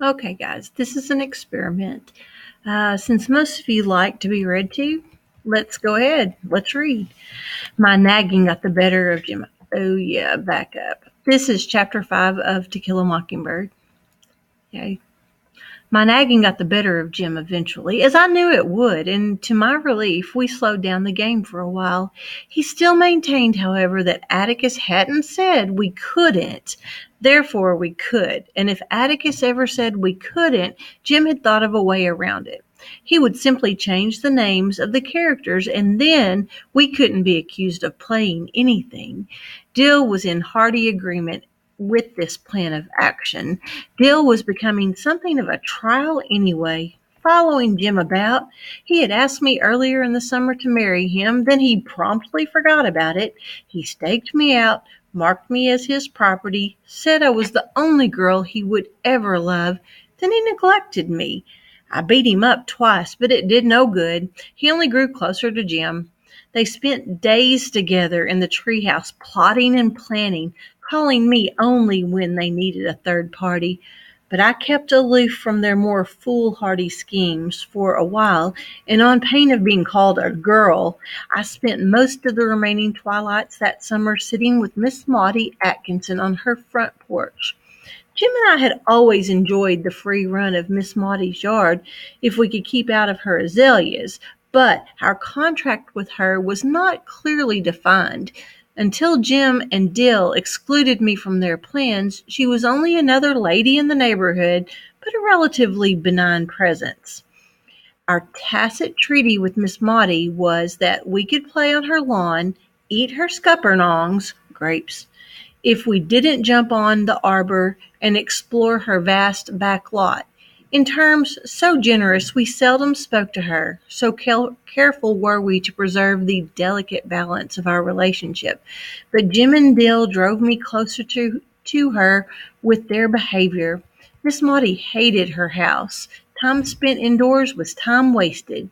Okay, guys, this is an experiment. Since most of you like to be read to, let's go ahead. Let's read. My nagging got the better of Jim. Oh, yeah, back up. This is chapter 5 of To Kill a Mockingbird. Okay. My nagging got the better of Jim eventually, as I knew it would, and to my relief, we slowed down the game for a while. He still maintained, however, that Atticus hadn't said we couldn't, therefore we could, and if Atticus ever said we couldn't, Jim had thought of a way around it. He would simply change the names of the characters, and then we couldn't be accused of playing anything. Dill was in hearty agreement with this plan of action. Dill was becoming something of a trial anyway. Following Jim about, he had asked me earlier in the summer to marry him, then he promptly forgot about it. He staked me out, marked me as his property, said I was the only girl he would ever love, then he neglected me. I beat him up twice, but it did no good. He only grew closer to Jim. They spent days together in the treehouse, plotting and planning, calling me only when they needed a third party. But I kept aloof from their more foolhardy schemes for a while, and on pain of being called a girl, I spent most of the remaining twilights that summer sitting with Miss Maudie Atkinson on her front porch. Jim and I had always enjoyed the free run of Miss Maudie's yard if we could keep out of her azaleas, but our contract with her was not clearly defined. Until Jim and Dill excluded me from their plans, she was only another lady in the neighborhood, but a relatively benign presence. Our tacit treaty with Miss Maudie was that we could play on her lawn, eat her scuppernongs, grapes, if we didn't jump on the arbor and explore her vast back lot. In terms so generous we seldom spoke to her, so careful were we to preserve the delicate balance of our relationship. But Jim and Dill drove me closer to her with their behavior. Miss Maudie hated her house. Time spent indoors was time wasted.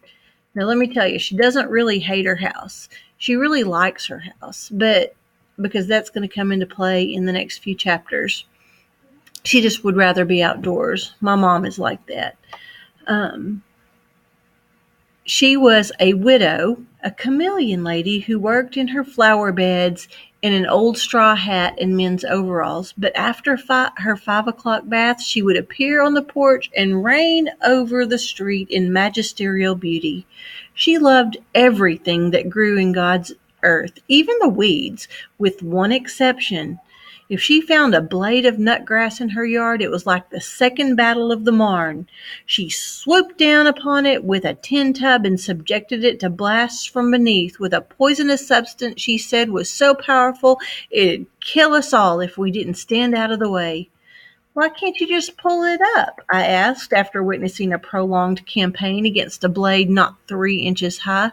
Now, let me tell you, she doesn't really hate her house. She really likes her house, but because that's going to come into play in the next few chapters. She just would rather be outdoors. My mom is like that. Um, she was a widow, a chameleon lady who worked in her flower beds in an old straw hat and men's overalls. But after her 5 o'clock bath, she would appear on the porch and reign over the street in magisterial beauty. She loved everything that grew in God's earth, even the weeds, with one exception. If she found a blade of nutgrass in her yard, it was like the second battle of the Marne. She swooped down upon it with a tin tub and subjected it to blasts from beneath with a poisonous substance she said was so powerful it'd kill us all if we didn't stand out of the way. Why can't you just pull it up? I asked after witnessing a prolonged campaign against a blade not 3 inches high.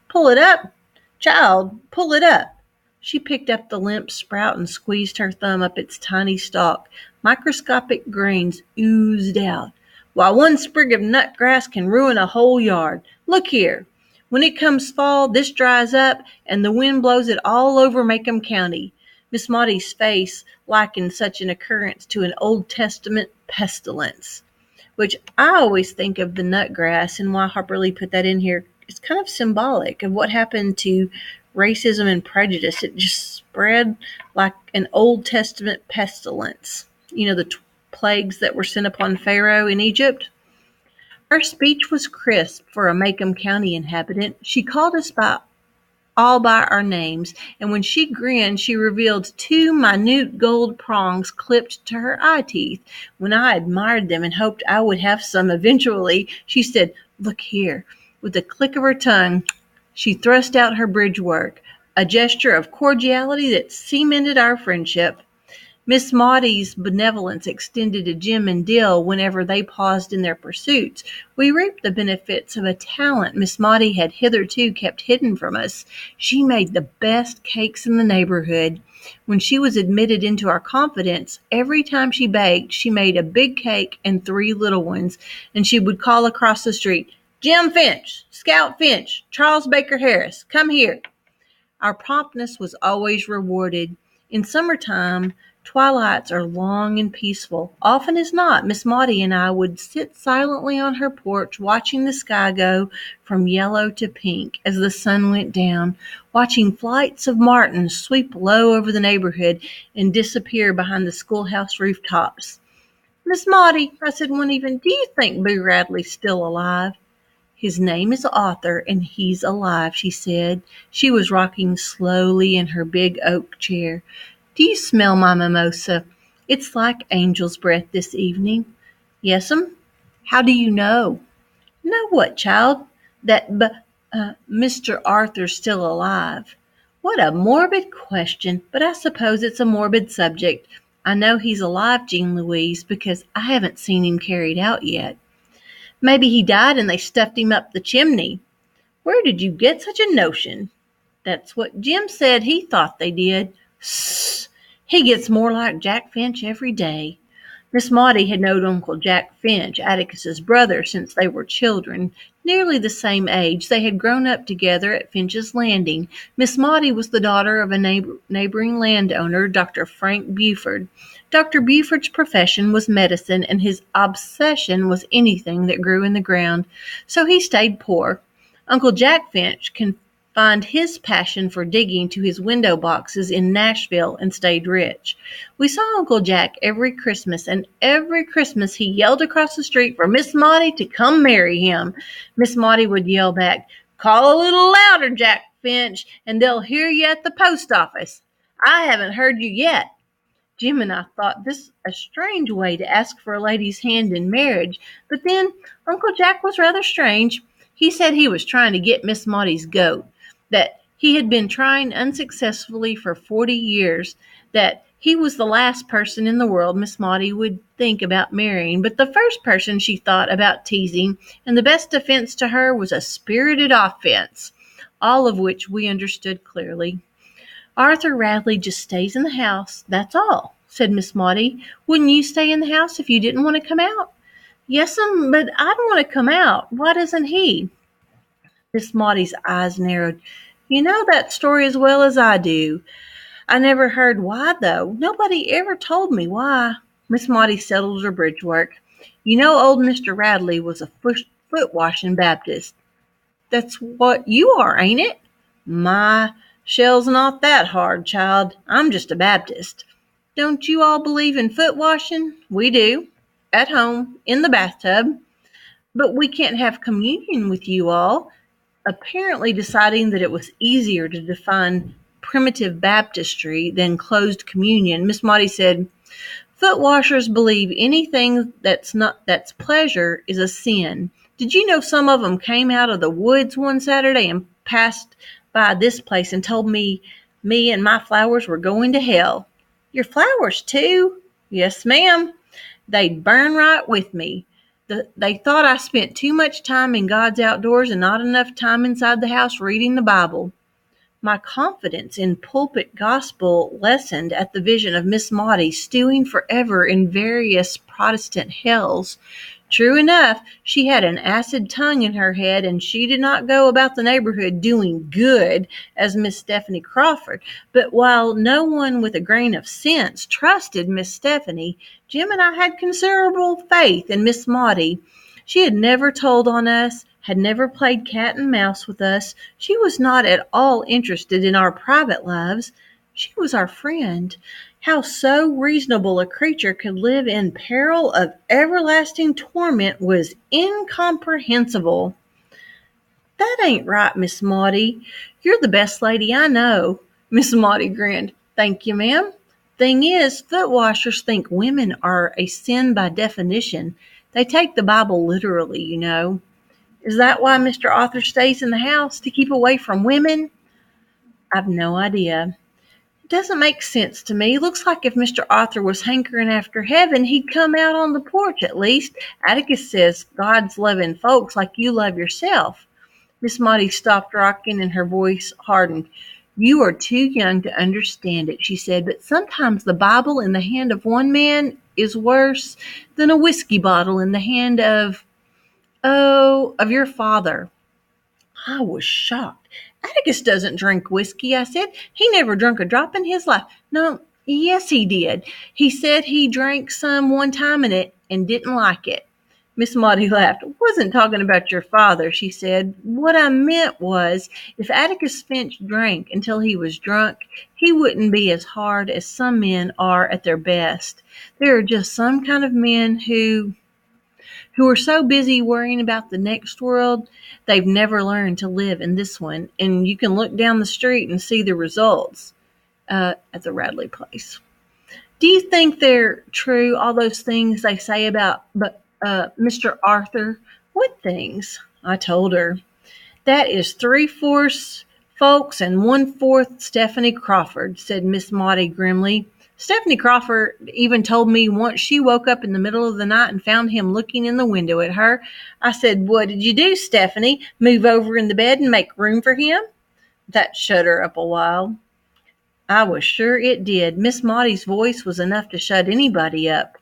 Pull it up? Child, pull it up. She picked up the limp sprout and squeezed her thumb up its tiny stalk. Microscopic grains oozed out. Why, one sprig of nutgrass can ruin a whole yard. Look here. When it comes fall, this dries up, and the wind blows it all over Macomb County. Miss Maudie's face likened such an occurrence to an Old Testament pestilence, which I always think of the nutgrass, and why Harper Lee put that in here. It's kind of symbolic of what happened to racism and prejudice. It just spread like an Old Testament pestilence. You know, the plagues that were sent upon Pharaoh in Egypt. Her speech was crisp for a Macomb County inhabitant. She called us all by our names, and when she grinned, she revealed 2 minute gold prongs clipped to her eye teeth. When I admired them and hoped I would have some eventually, she said, "Look here." With a click of her tongue, she thrust out her bridge work, a gesture of cordiality that cemented our friendship. Miss Maudie's benevolence extended to Jim and Dill whenever they paused in their pursuits. We reaped the benefits of a talent Miss Maudie had hitherto kept hidden from us. She made the best cakes in the neighborhood. When she was admitted into our confidence, every time she baked, she made a big cake and 3 little ones, and she would call across the street, "Jim Finch, Scout Finch, Charles Baker Harris, come here." Our promptness was always rewarded. In summertime, Twilights are long and peaceful. Often as not, Miss Maudie and I would sit silently on her porch watching the sky go from yellow to pink as the sun went down, watching flights of martins sweep low over the neighborhood and disappear behind the schoolhouse rooftops. "Miss Maudie," I said one evening, "do you think Boo Radley's still alive?" "His name is Arthur, and he's alive," she said. She was rocking slowly in her big oak chair. "Do you smell my mimosa? It's like angel's breath this evening." "Yes'm." "How do you know?" "Know what, child?" "That Mr. Arthur's still alive." What a morbid question, but I suppose it's a morbid subject. I know he's alive, Jean Louise, because I haven't seen him carried out yet. "Maybe he died and they stuffed him up the chimney." "Where did you get such a notion?" "That's what Jim said he thought they did." "Sss! He gets more like Jack Finch every day." Miss Maudie had known Uncle Jack Finch, Atticus's brother, since they were children, nearly the same age. They had grown up together at Finch's Landing. Miss Maudie was the daughter of a neighboring landowner, Dr. Frank Buford. Dr. Buford's profession was medicine, and his obsession was anything that grew in the ground. So he stayed poor. Uncle Jack Finch confined his passion for digging to his window boxes in Nashville and stayed rich. We saw Uncle Jack every Christmas, and every Christmas he yelled across the street for Miss Maudie to come marry him. Miss Maudie would yell back, "Call a little louder, Jack Finch, and they'll hear you at the post office. I haven't heard you yet." Jim and I thought this a strange way to ask for a lady's hand in marriage, but then Uncle Jack was rather strange. He said he was trying to get Miss Maudie's goat, that he had been trying unsuccessfully for 40 years, that he was the last person in the world Miss Maudie would think about marrying, but the first person she thought about teasing, and the best defense to her was a spirited offense, all of which we understood clearly. "Arthur Radley just stays in the house, that's all," said Miss Maudie. "Wouldn't you stay in the house if you didn't want to come out?" "Yes'm, but I don't want to come out. Why doesn't he?" Miss Maudie's eyes narrowed. "You know that story as well as I do. I never heard why, though. Nobody ever told me why." Miss Maudie settled her bridge work. "You know old Mr. Radley was a foot-washing Baptist." "That's what you are, ain't it?" "My shell's not that hard, child. I'm just a Baptist." "Don't you all believe in foot washing?" "We do. At home, in the bathtub." "But we can't have communion with you all." Apparently deciding that it was easier to define primitive baptistry than closed communion, Miss Maudie said, "Foot washers believe anything that's pleasure is a sin. Did you know some of 'em came out of the woods one Saturday and passed by this place and told me and my flowers were going to hell." "Your flowers, too?" "Yes, ma'am. They'd burn right with me. They thought I spent too much time in God's outdoors and not enough time inside the house reading the Bible." My confidence in pulpit gospel lessened at the vision of Miss Maudie stewing forever in various Protestant hells. True enough, she had an acid tongue in her head, and she did not go about the neighborhood doing good as Miss Stephanie Crawford. But while no one with a grain of sense trusted Miss Stephanie, Jim and I had considerable faith in Miss Maudie. She had never told on us, had never played cat and mouse with us. She was not at all interested in our private lives. She was our friend. How so reasonable a creature could live in peril of everlasting torment was incomprehensible. "That ain't right, Miss Maudie. You're the best lady I know." Miss Maudie grinned. "Thank you, ma'am. Thing is, foot washers think women are a sin by definition. They take the Bible literally, you know." "Is that why Mr. Arthur stays in the house, to keep away from women?" "I've no idea. It doesn't make sense to me. Looks like if Mr. Arthur was hankering after heaven, he'd come out on the porch at least. Atticus says God's loving folks like you love yourself." Miss Maudie stopped rocking and her voice hardened. "You are too young to understand it," she said, "but sometimes the Bible in the hand of one man is worse than a whiskey bottle in the hand of your father." I was shocked. "Atticus doesn't drink whiskey," I said. "He never drunk a drop in his life." "No, Yes, he did. He said he drank some one time in it and didn't like it. Miss Maudie laughed. I wasn't talking about your father, she said. What I meant was, if Atticus Finch drank until he was drunk, he wouldn't be as hard as some men are at their best. There are just some kind of men who are so busy worrying about the next world, they've never learned to live in this one. And you can look down the street and see the results at the Radley place. Do you think they're true, all those things they say about Mr. Arthur? What things? I told her. That is 3/4 folks and 1/4 Stephanie Crawford, said Miss Maudie grimly. Stephanie Crawford even told me once she woke up in the middle of the night and found him looking in the window at her. I said, "What did you do, Stephanie? Move over in the bed and make room for him?" That shut her up a while. I was sure it did. Miss Maudie's voice was enough to shut anybody up.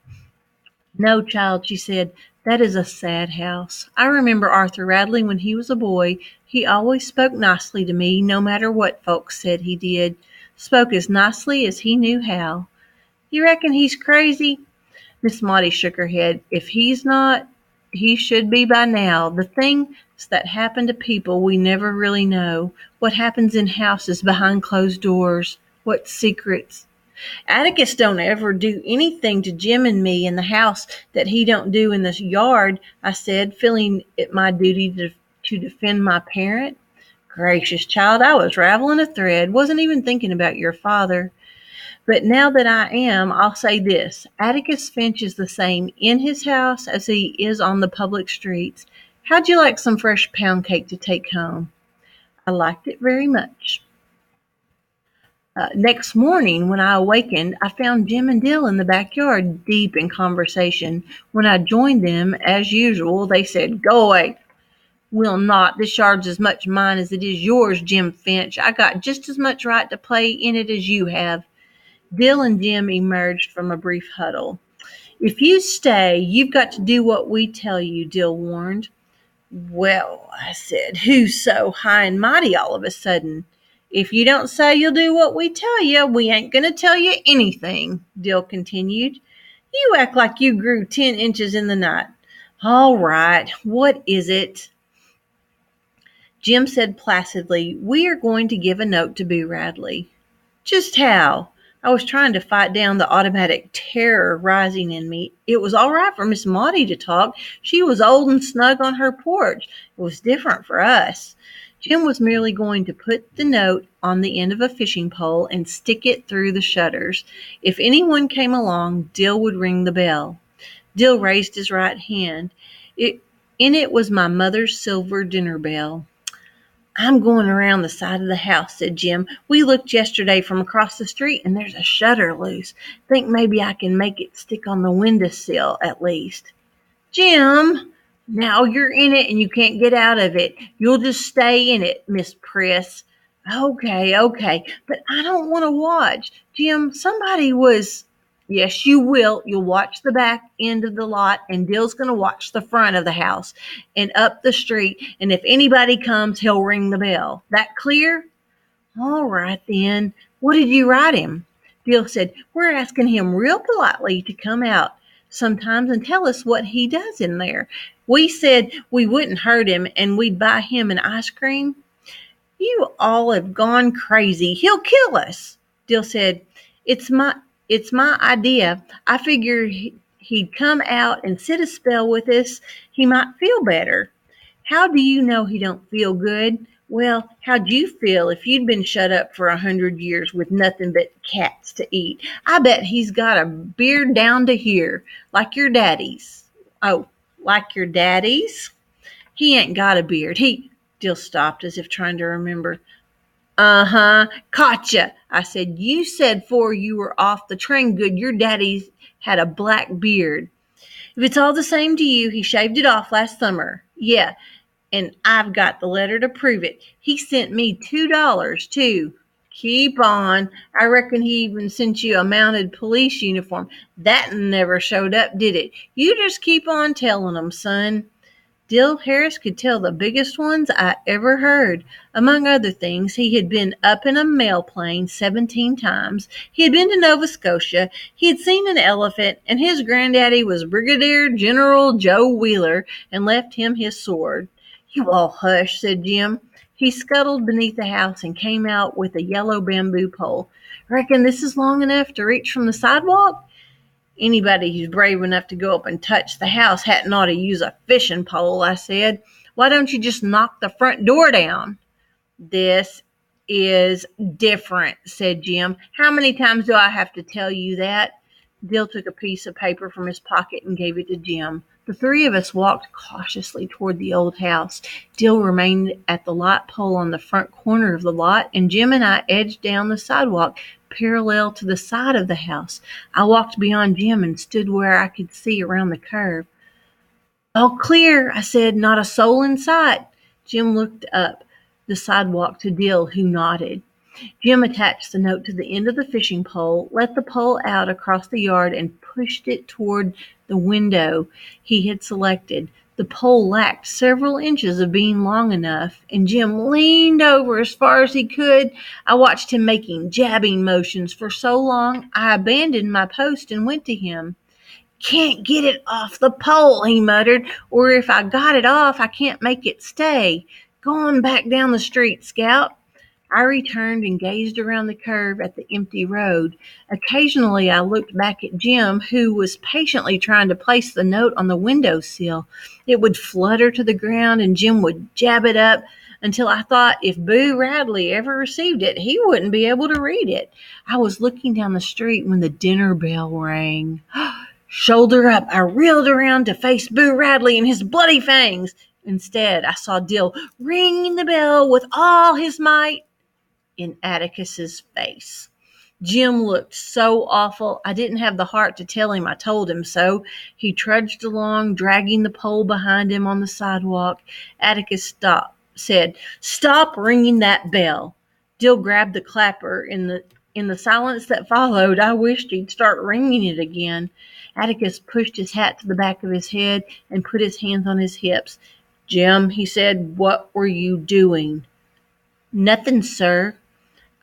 No, child, she said, that is a sad house. I remember Arthur Radley when he was a boy. He always spoke nicely to me, no matter what folks said he did. Spoke as nicely as he knew how. You reckon he's crazy? Miss Maudie shook her head. If he's not, he should be by now. The things that happen to people we never really know. What happens in houses behind closed doors. What secrets. Atticus don't ever do anything to Jim and me in the house that he don't do in the yard, I said, feeling it my duty to defend my parent. Gracious, child, I was raveling a thread, wasn't even thinking about your father. But now that I am, I'll say this. Atticus Finch is the same in his house as he is on the public streets. How'd you like some fresh pound cake to take home? I liked it very much. Next morning, when I awakened, I found Jim and Dill in the backyard, deep in conversation. When I joined them, as usual, they said, "Go away." "Will not. This yard's as much mine as it is yours, Jim Finch. I got just as much right to play in it as you have." Dill and Jim emerged from a brief huddle. "If you stay, you've got to do what we tell you," Dill warned. "Well," I said, "who's so high and mighty all of a sudden?" "If you don't say you'll do what we tell you, we ain't going to tell you anything," Dill continued. "You act like you grew 10 inches in the night." "All right, what is it?" Jim said placidly, "We are going to give a note to Boo Radley." "Just how?" I was trying to fight down the automatic terror rising in me. It was all right for Miss Maudie to talk. She was old and snug on her porch. It was different for us. Jim was merely going to put the note on the end of a fishing pole and stick it through the shutters. If anyone came along, Dill would ring the bell. Dill raised his right hand. In it was my mother's silver dinner bell. "I'm going around the side of the house," said Jim. "We looked yesterday from across the street, and there's a shutter loose. Think maybe I can make it stick on the windowsill at least." "Jim, now you're in it and you can't get out of it. You'll just stay in it, Miss Priss." Okay, but I don't want to watch. Jim, somebody was... "Yes, you will. You'll watch the back end of the lot, and Dill's going to watch the front of the house and up the street, and if anybody comes, he'll ring the bell. That clear?" "All right, then. What did you write him?" Dill said, "We're asking him real politely to come out sometimes and tell us what he does in there. We said we wouldn't hurt him and we'd buy him an ice cream." "You all have gone crazy. He'll kill us." Dill said, It's my idea. I figure he'd come out and sit a spell with us. He might feel better." "How do you know he don't feel good?" "Well, how'd you feel if you'd been shut up for 100 years with nothing but cats to eat? I bet he's got a beard down to here, like your daddy's." "Oh, like your daddy's?" "He ain't got a beard. Dill stopped as if trying to remember. "Uh-huh, caught I said, "You said 'fore you were off the train good your daddy had a black beard." "If it's all the same to you, he shaved it off last summer." "Yeah, and I've got the letter to prove it. He sent me $2, too." "Keep on. I reckon he even sent you a mounted police uniform. That never showed up, did it? You just keep on telling 'em, son." Dill Harris could tell the biggest ones I ever heard. Among other things, he had been up in a mail plane 17 times. He had been to Nova Scotia. He had seen an elephant, and his granddaddy was Brigadier General Joe Wheeler and left him his sword. You all hush, said Jim. He scuttled beneath the house and came out with a yellow bamboo pole. Reckon this is long enough to reach from the sidewalk? Anybody who's brave enough to go up and touch the house hadn't ought to use a fishing pole, I said. Why don't you just knock the front door down? This is different, said Jim. How many times do I have to tell you that? Dill took a piece of paper from his pocket and gave it to Jim. The three of us walked cautiously toward the old house. Dill remained at the light pole on the front corner of the lot, and Jim and I edged down the sidewalk parallel to the side of the house. I walked beyond Jim and stood where I could see around the curve. All clear, I said, not a soul in sight. Jim looked up the sidewalk to Dill, who nodded. Jim attached the note to the end of the fishing pole, let the pole out across the yard, and pushed it toward the window he had selected. The pole lacked several inches of being long enough, and Jim leaned over as far as he could. I watched him making jabbing motions for so long, I abandoned my post and went to him. Can't get it off the pole, he muttered, or if I got it off, I can't make it stay. Go on back down the street, Scout. I returned and gazed around the curve at the empty road. Occasionally I looked back at Jim, who was patiently trying to place the note on the window sill. It would flutter to the ground, and Jim would jab it up until I thought if Boo Radley ever received it, he wouldn't be able to read it. I was looking down the street when the dinner bell rang. Shoulder up, I reeled around to face Boo Radley and his bloody fangs. Instead, I saw Dill ringing the bell with all his might in Atticus's face. Jim looked so awful, I didn't have the heart to tell him I told him so. He trudged along, dragging the pole behind him on the sidewalk. Atticus said, "Stop ringing that bell." Dill grabbed the clapper. In the silence that followed, I wished he'd start ringing it again. Atticus pushed his hat to the back of his head and put his hands on his hips. "Jim," he said, "what were you doing?" "Nothing, sir."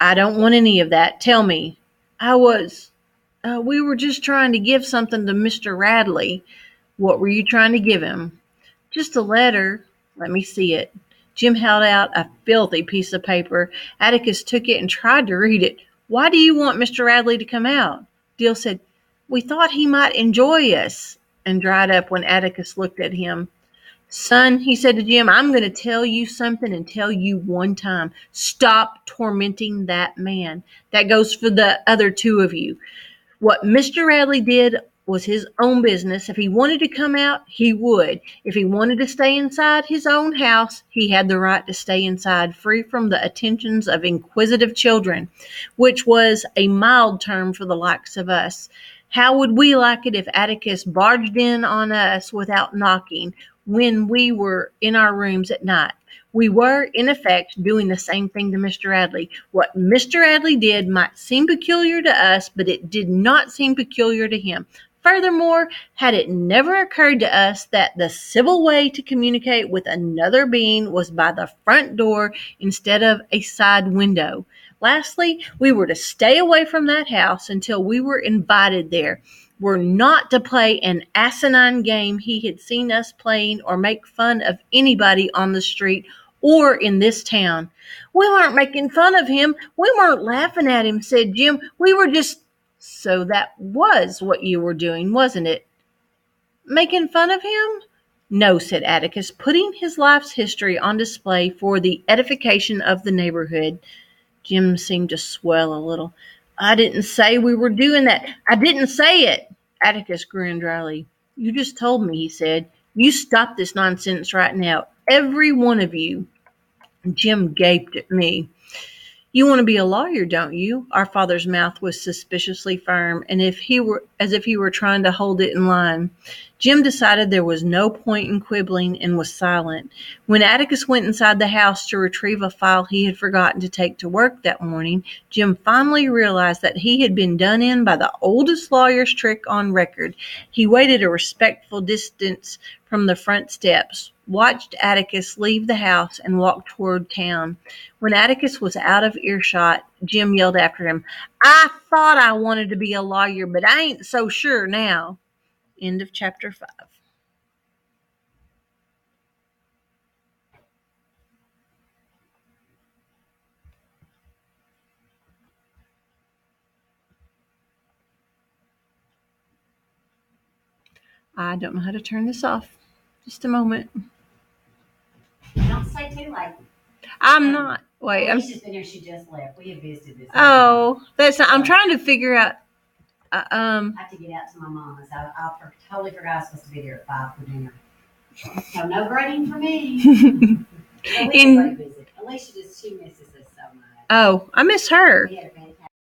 "I don't want any of that. Tell me." We were just trying to give something to Mr. Radley." "What were you trying to give him?" "Just a letter." "Let me see it." Jim held out a filthy piece of paper. Atticus took it and tried to read it. "Why do you want Mr. Radley to come out?" Dill said, "We thought he might enjoy us," and dried up when Atticus looked at him. "Son," he said to Jim, "I'm going to tell you something and tell you one time. Stop tormenting that man. That goes for the other two of you. What Mr. Radley did was his own business. If he wanted to come out, he would. If he wanted to stay inside his own house, he had the right to stay inside, free from the attentions of inquisitive children, which was a mild term for the likes of us. How would we like it if Atticus barged in on us without knocking when we were in our rooms at night? We were, in effect, doing the same thing to Mr. Radley. What Mr. Radley did might seem peculiar to us, but it did not seem peculiar to him. Furthermore, had it never occurred to us that the civil way to communicate with another being was by the front door instead of a side window? Lastly, we were to stay away from that house until we were invited there. We're not to play an asinine game he had seen us playing or make fun of anybody on the street or in this town. "We weren't making fun of him. We weren't laughing at him," said Jim. "We were just—" "So that was what you were doing, wasn't it? Making fun of him?" "No," said Atticus, putting his life's history on display for the edification of the neighborhood. Jim seemed to swell a little. "I didn't say we were doing that. I didn't say it." Atticus grinned dryly. "You just told me," he said. "You stop this nonsense right now. Every one of you." Jim gaped at me. "You want to be a lawyer, don't you?" Our father's mouth was suspiciously firm, and as if he were trying to hold it in line. Jim decided there was no point in quibbling and was silent. When Atticus went inside the house to retrieve a file he had forgotten to take to work that morning, Jim finally realized that he had been done in by the oldest lawyer's trick on record. He waited a respectful distance from the front steps. watched Atticus leave the house and walk toward town. When Atticus was out of earshot, Jim yelled after him, "I thought I wanted to be a lawyer, but I ain't so sure now." End of chapter 5. I don't know how to turn this off. Just a moment. Don't stay too late. I'm not. Wait. Alicia's been here. She just left. We have visited this. Oh, that's not. I'm trying to figure out. I have to get out to my mama's. I totally forgot I was supposed to be there at 5 for dinner. So no grading for me. We had a great visit. Alicia she misses us so much. Oh, I miss her. We had a